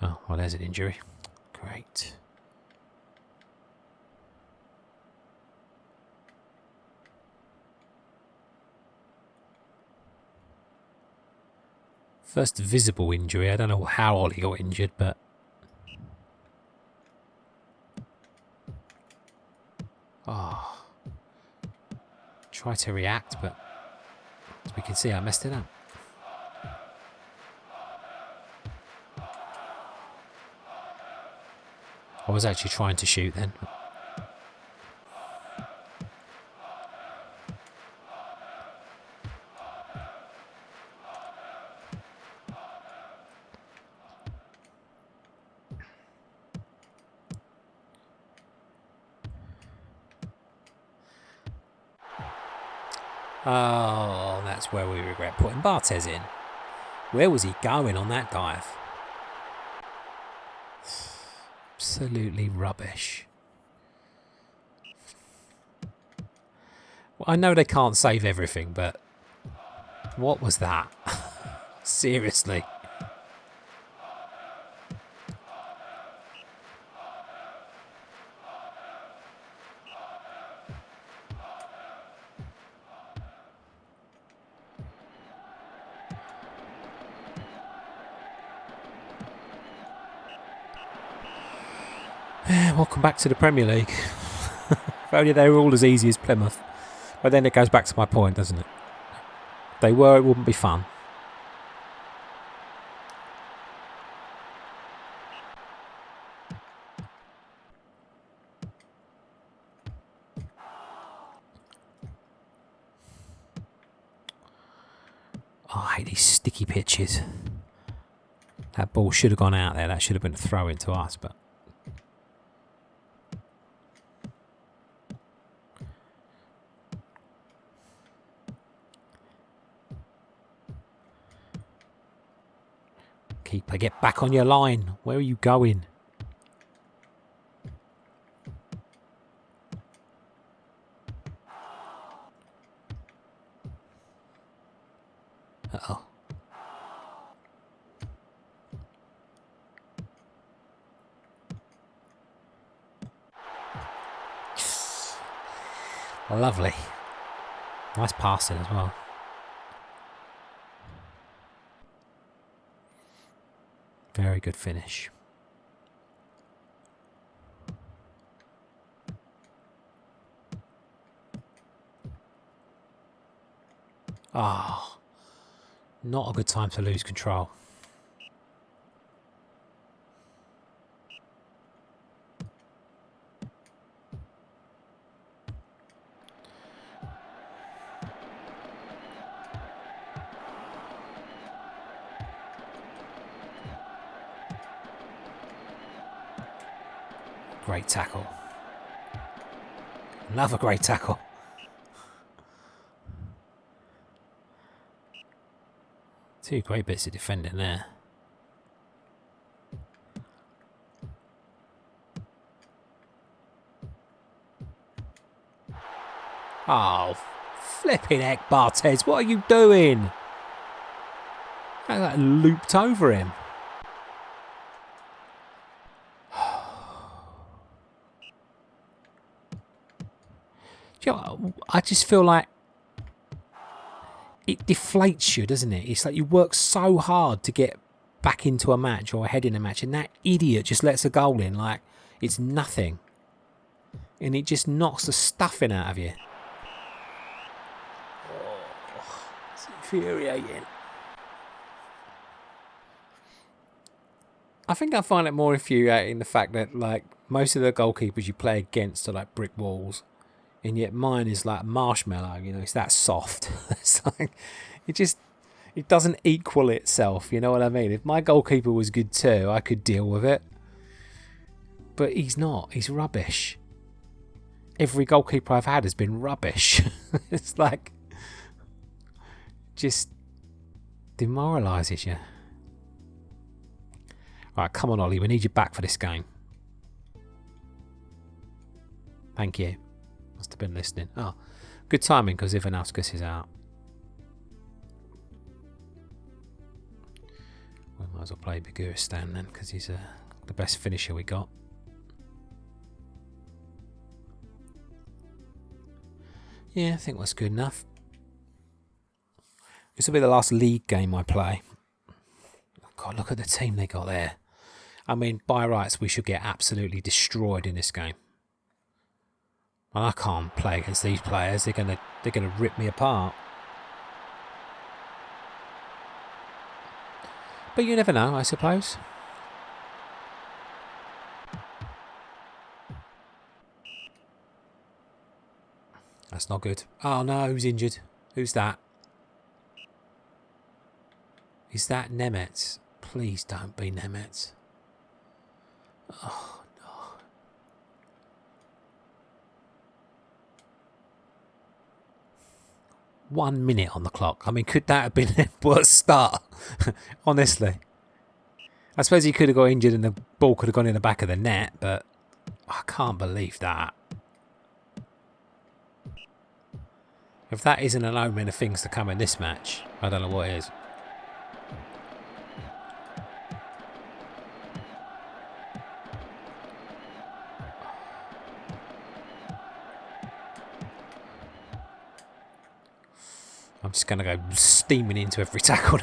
[SPEAKER 1] Oh, well, there's an injury. Great. First visible injury. I don't know how Ollie got injured, but oh, try to react, but as we can see, I messed it up. I was actually trying to shoot then. Oh, that's where we regret putting Barthez in. Where was he going on that dive? Absolutely rubbish. Well, I know they can't save everything, but what was that? Seriously. Welcome back to the Premier League. If only they were all as easy as Plymouth. But then it goes back to my point, doesn't it? If they were, it wouldn't be fun. Oh, I hate these sticky pitches. That ball should have gone out there. That should have been a throw into us, but keeper, get back on your line. Where are you going? Uh-oh. Lovely. Nice passing as well. Very good finish. Ah, not a good time to lose control. Great tackle. Another great tackle. Two great bits of defending there. Oh, flipping heck, Barthez. What are you doing? That looped over him. You know, I just feel like it deflates you, doesn't it? It's like you work so hard to get back into a match or ahead in a match, and that idiot just lets a goal in like it's nothing. And it just knocks the stuffing out of you. Oh, it's infuriating. I think I find it more infuriating the fact that like most of the goalkeepers you play against are like brick walls. And yet mine is like marshmallow, you know, it's that soft. It's like, it doesn't equal itself, you know what I mean? If my goalkeeper was good too, I could deal with it. But he's not, he's rubbish. Every goalkeeper I've had has been rubbish. It's like, just demoralises you. Right, come on Ollie, we need you back for this game. Thank you. Must have been listening. Oh, good timing because Ivanauskas is out. We might as well play Biguristan then because he's the best finisher we got. Yeah, I think that's good enough. This will be the last league game I play. Oh God, look at the team they got there. I mean, by rights, we should get absolutely destroyed in this game. And I can't play against these players. They're gonna rip me apart. But you never know, I suppose. That's not good. Oh no, who's injured? Who's that? Is that Nemets? Please don't be Nemets. Oh no. 1 minute on the clock. I mean, could that have been a worse start? Honestly. I suppose he could have got injured and the ball could have gone in the back of the net, but I can't believe that. If that isn't an omen of things to come in this match, I don't know what is. I'm just going to go steaming into every tackle.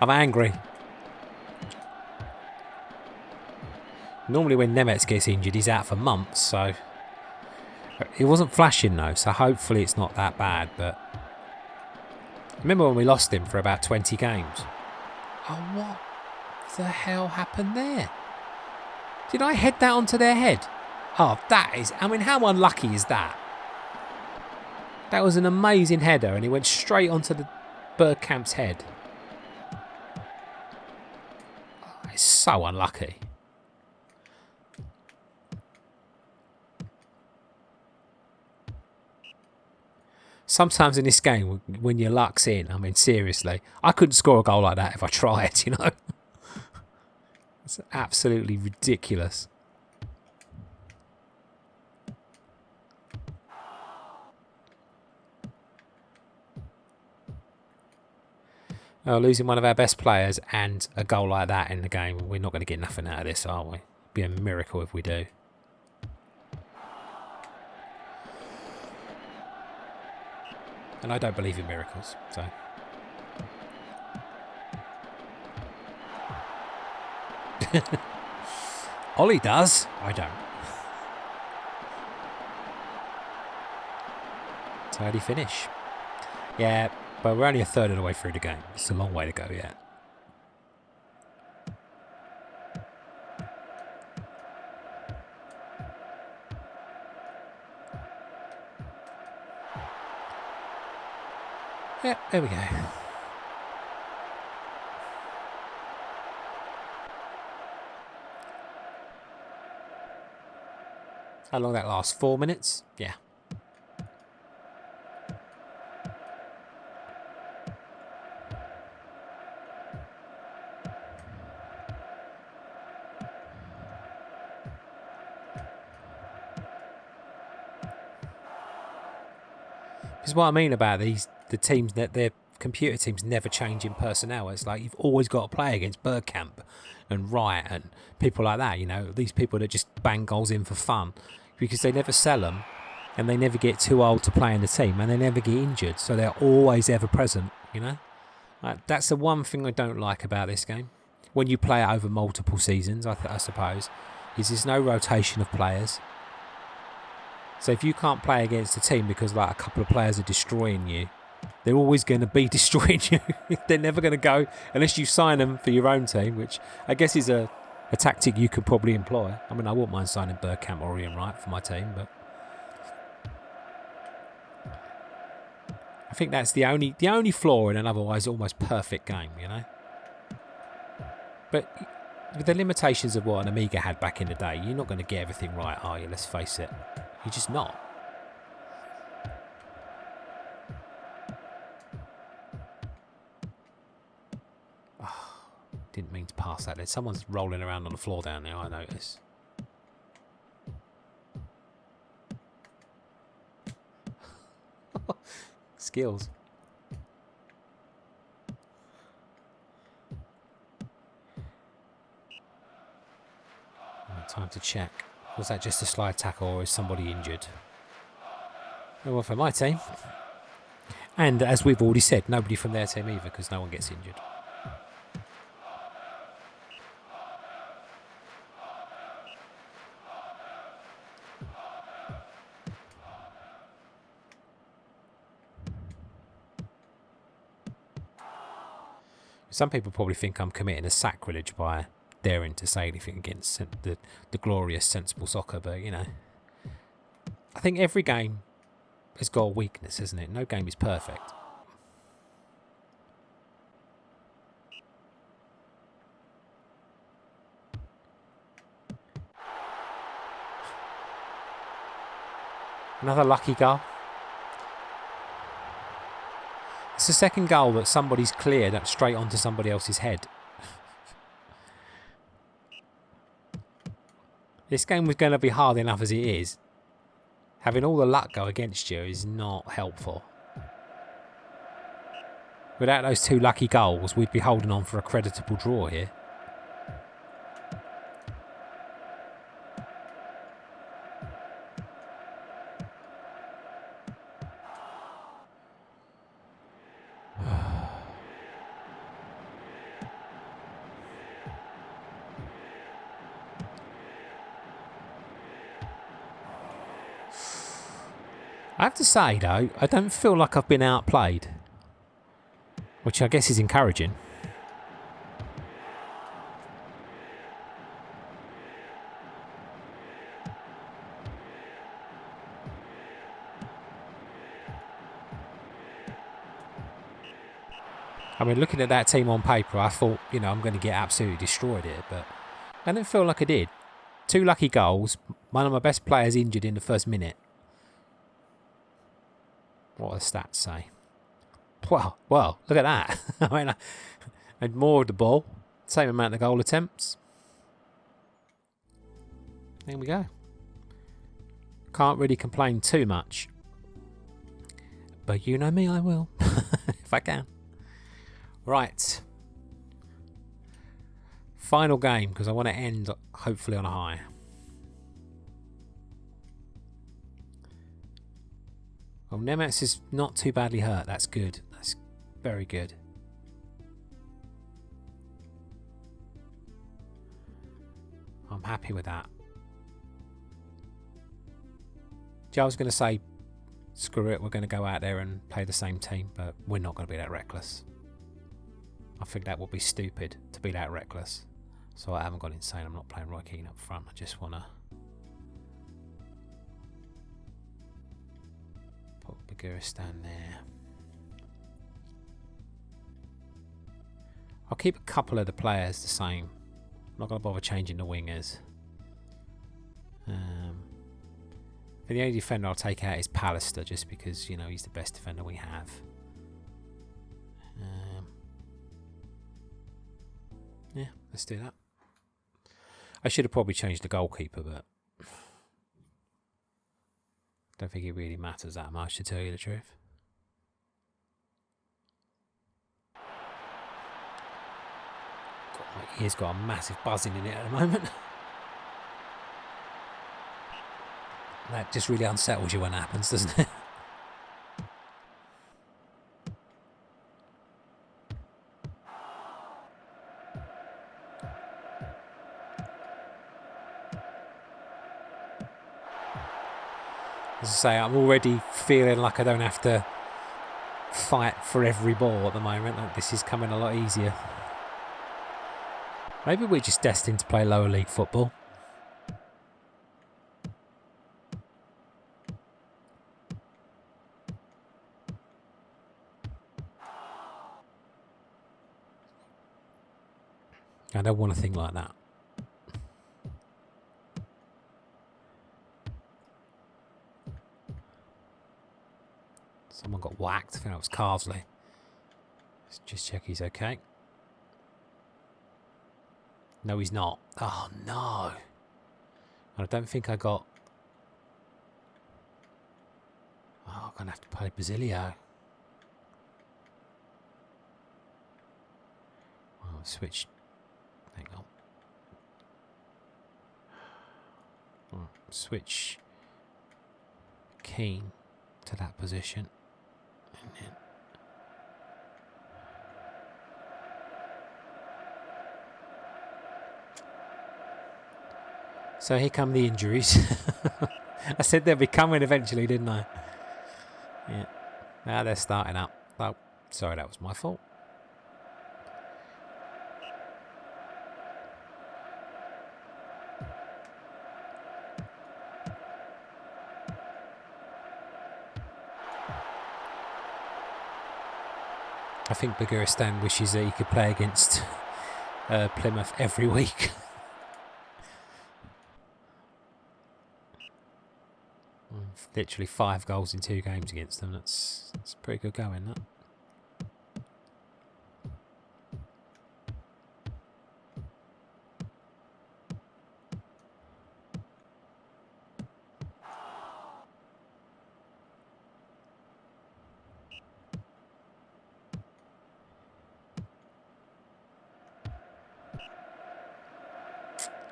[SPEAKER 1] I'm angry. Normally when Nemets gets injured, he's out for months, so... It wasn't flashing though, so hopefully it's not that bad, but... Remember when we lost him for about 20 games? Oh, what the hell happened there? Did I head that onto their head? Oh, that is... I mean, how unlucky is that? That was an amazing header and he went straight onto the Bergkamp's head. Oh, it's so unlucky. Sometimes in this game, when your luck's in, I mean, seriously, I couldn't score a goal like that if I tried, you know? It's absolutely ridiculous. Losing one of our best players and a goal like that in the game, we're not going to get nothing out of this, are we? It'd be a miracle if we do. And I don't believe in miracles, so... Ollie does. I don't. So how do you finish? Yeah, but we're only a third of the way through the game. It's a long way to go yet. Yeah, there we go. How long that lasts? 4 minutes? Yeah. Because what I mean about the teams, that their computer teams never change in personnel. It's like you've always got to play against Bergkamp and Wright and people like that. You know, these people that just bang goals in for fun, because they never sell them and they never get too old to play in the team and they never get injured. So they're always ever present, you know. Like, that's the one thing I don't like about this game. When you play it over multiple seasons, I suppose, is there's no rotation of players. So if you can't play against a team because like a couple of players are destroying you, they're always going to be destroying you. They're never going to go unless you sign them for your own team, which I guess is a tactic you could probably employ. I mean, I wouldn't mind signing Bergkamp or Ian Wright for my team, but I think that's the only flaw in an otherwise almost perfect game, you know. But with the limitations of what an Amiga had back in the day, you're not going to get everything right, are you? Let's face it. You're just not. Oh, didn't mean to pass that. There's someone's rolling around on the floor down there, I notice. Skills. Time to check. Was that just a slide tackle or is somebody injured? Oh, well, for my team. And as we've already said, nobody from their team either, because no one gets injured. Some people probably think I'm committing a sacrilege by daring to say anything against the glorious sensible soccer, but you know, I think every game has got a weakness, isn't it? No game is perfect. Another lucky goal. It's the second goal that somebody's cleared up straight onto somebody else's head. This game was going to be hard enough as it is. Having all the luck go against you is not helpful. Without those two lucky goals, we'd be holding on for a creditable draw here. I have to say, though, I don't feel like I've been outplayed, which I guess is encouraging. I mean, looking at that team on paper, I thought, you know, I'm going to get absolutely destroyed here, but I didn't feel like I did. 2 lucky goals, one of my best players injured in the first minute. What do the stats say? Well, look at that. I mean, I had more of the ball, same amount of goal attempts. There we go. Can't really complain too much. But you know me, I will. If I can. Right. Final game, because I want to end hopefully on a high. Well, Nemetz is not too badly hurt. That's good. That's very good. I'm happy with that. I was going to say, screw it, we're going to go out there and play the same team, but we're not going to be that reckless. I think that would be stupid to be that reckless. So I haven't gone insane. I'm not playing Roy Keane up front. I just want to put Baguristan there. I'll keep a couple of the players the same. I'm not going to bother changing the wingers. But the only defender I'll take out is Pallister, just because, you know, he's the best defender we have. Yeah, let's do that. I should have probably changed the goalkeeper, but don't think it really matters that much, to tell you the truth. God, my ear's got a massive buzzing in it at the moment. That just really unsettles you when it happens, doesn't it? As I say, I'm already feeling like I don't have to fight for every ball at the moment. Like, this is coming a lot easier. Maybe we're just destined to play lower league football. I don't want to think like that. Someone got whacked. I think that was Carsley. Let's just check he's okay. No, he's not. Oh, no. I don't think I got... Oh, I'm going to have to play Basilio. Oh, switch. Hang on. Oh, switch Keane to that position. And then so here come the injuries. I said they'd be coming eventually, didn't I? Yeah. Now they're starting up. Oh, sorry, that was my fault. I think Buguristan wishes that he could play against Plymouth every week. Literally 5 goals in 2 games against them. That's pretty good going, that.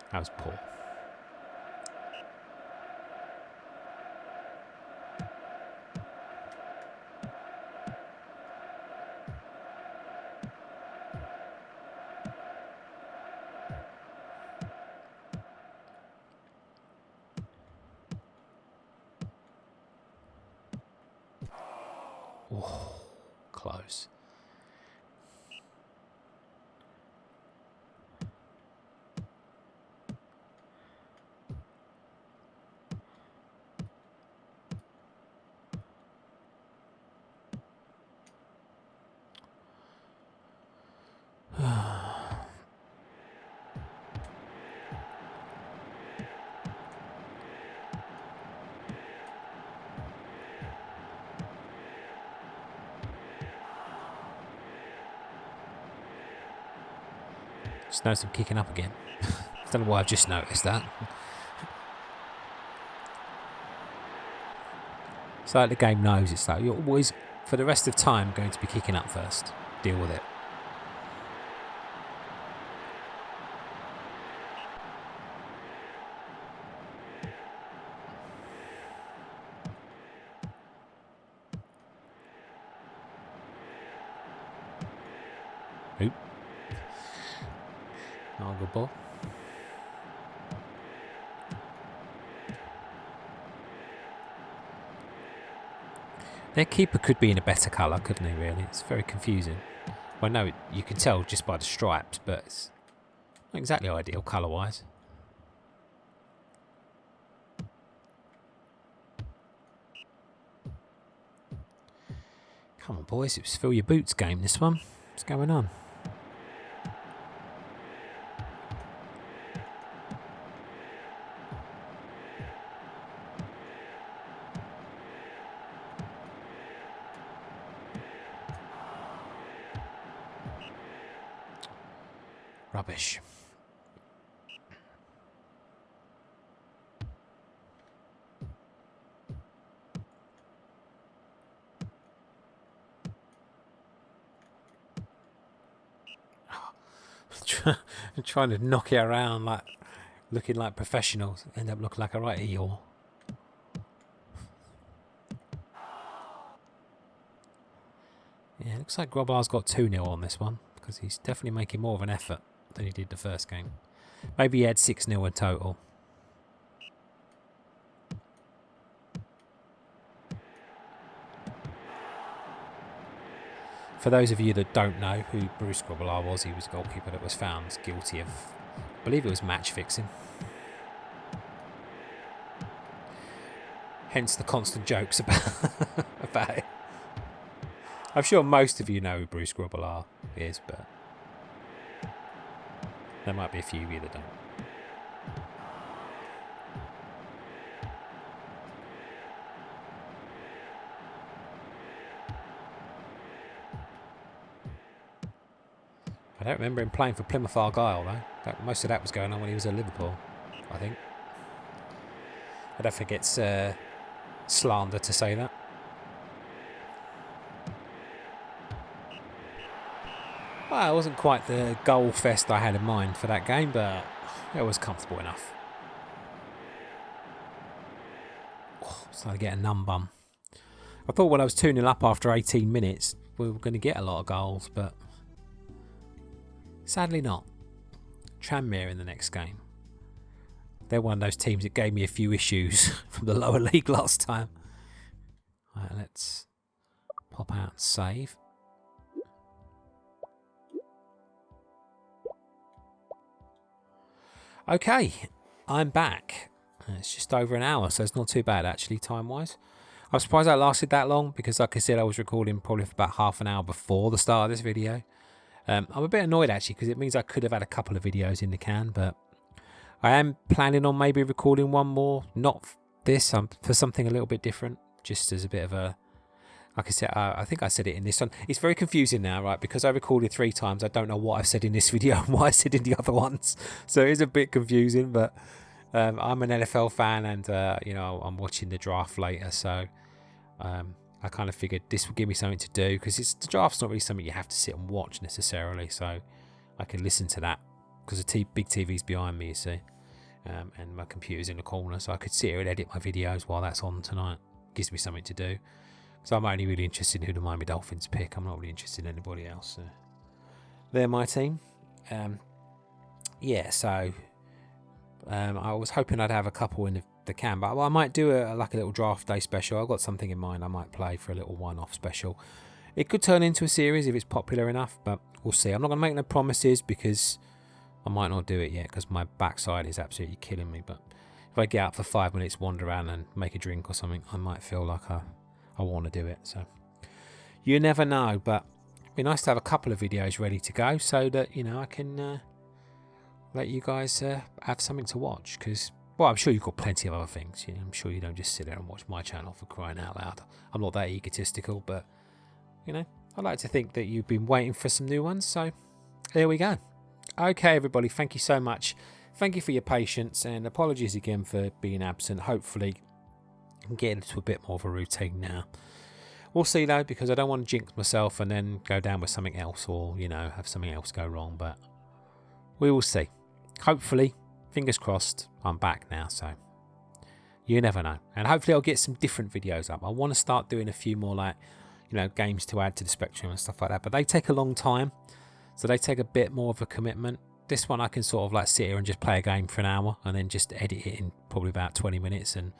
[SPEAKER 1] That was poor. Oh, close. Just noticed him kicking up again. I don't know why I've just noticed that. It's like the game knows. It's like you're always, for the rest of time, going to be kicking up first. Deal with it. Oop. Not a good ball. Their keeper could be in a better colour, couldn't he, really? It's very confusing. Well, no, you can tell just by the stripes, but it's not exactly ideal colour-wise. Come on, boys. It was fill your boots game, this one. What's going on? Rubbish. Trying to knock it around, like looking like professionals, end up looking like a right Eeyore. Yeah, looks like Grobbelaar's got 2-0 on this one, because he's definitely making more of an effort than he did the first game. Maybe he had 6-0 in total. For those of you that don't know who Bruce Grobbelaar was, he was a goalkeeper that was found guilty of, I believe it was match fixing. Hence the constant jokes about it. I'm sure most of you know who Bruce Grobbelaar is, but there might be a few of you that don't. I don't remember him playing for Plymouth Argyle, though. Most of that was going on when he was at Liverpool, I think. I don't think it's slander to say that. Well, it wasn't quite the goal fest I had in mind for that game, but it was comfortable enough. Oh, started to get a numb bum. I thought when I was 2-0 up after 18 minutes, we were going to get a lot of goals, but sadly not. Tranmere in the next game. They're one of those teams that gave me a few issues from the lower league last time. Right, let's pop out and save. Okay, I'm back. It's just over an hour, so it's not too bad actually, time-wise. I'm surprised that lasted that long because, like I said, I was recording probably for about half an hour before the start of this video. I'm a bit annoyed actually because it means I could have had a couple of videos in the can, but I am planning on maybe recording one more, not this, for something a little bit different, just as a bit of a, like I said, I think I said it in this one. It's very confusing now, right? Because I recorded 3 times, I don't know what I've said in this video and what I said in the other ones. So it is a bit confusing, but I'm an NFL fan and, you know, I'm watching the draft later. So I kind of figured this would give me something to do because the draft's not really something you have to sit and watch necessarily. So I can listen to that because the big TV's behind me, you see. And my computer's in the corner. So I could sit here and edit my videos while that's on tonight. Gives me something to do. So I'm only really interested in who the Miami Dolphins pick. I'm not really interested in anybody else. They're my team. Yeah, so I was hoping I'd have a couple in the can, but I might do like a little draft day special. I've got something in mind I might play for a little one-off special. It could turn into a series if it's popular enough, but we'll see. I'm not going to make no promises because I might not do it yet because my backside is absolutely killing me. But if I get out for 5 minutes, wander around and make a drink or something, I might feel like I want to do it. So you never know, but it'd be nice to have a couple of videos ready to go so that, you know, I can let you guys have something to watch because, well, I'm sure you've got plenty of other things. You know, I'm sure you don't just sit there and watch my channel for crying out loud. I'm not that egotistical, but, you know, I like to think that you've been waiting for some new ones. So there we go. Okay, everybody, thank you so much. Thank you for your patience and apologies again for being absent. Hopefully I'm getting into a bit more of a routine now. We'll see though, because I don't want to jinx myself and then go down with something else or, you know, have something else go wrong, but we will see. Hopefully, fingers crossed, I'm back now, so you never know. And hopefully I'll get some different videos up. I want to start doing a few more, like, you know, games to add to the spectrum and stuff like that, but they take a long time, so they take a bit more of a commitment. This one I can sort of like sit here and just play a game for an hour and then just edit it in probably about 20 minutes and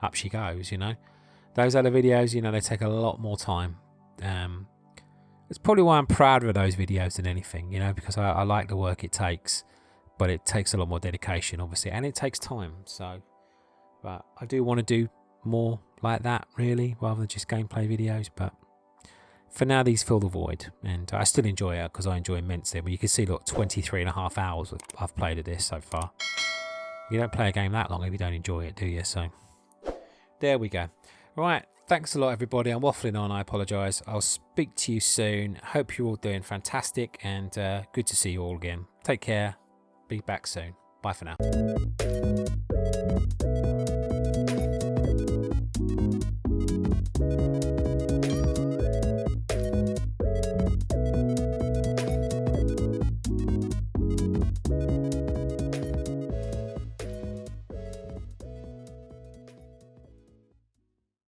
[SPEAKER 1] up she goes, you know. Those other videos, you know, they take a lot more time. It's probably why I'm prouder of those videos than anything, you know, because I like the work it takes, but it takes a lot more dedication, obviously, and it takes time. So, but I do want to do more like that, really, rather than just gameplay videos. But for now, these fill the void, and I still enjoy it because I enjoy immensely. But you can see, look, 23.5 hours I've played of this so far. You don't play a game that long if you don't enjoy it, do you? So there we go. Right, Thanks a lot, everybody. I'm waffling on. I apologise. I'll speak to you soon. Hope you're all doing fantastic, and good to see you all again. Take care. Be back soon. Bye for now.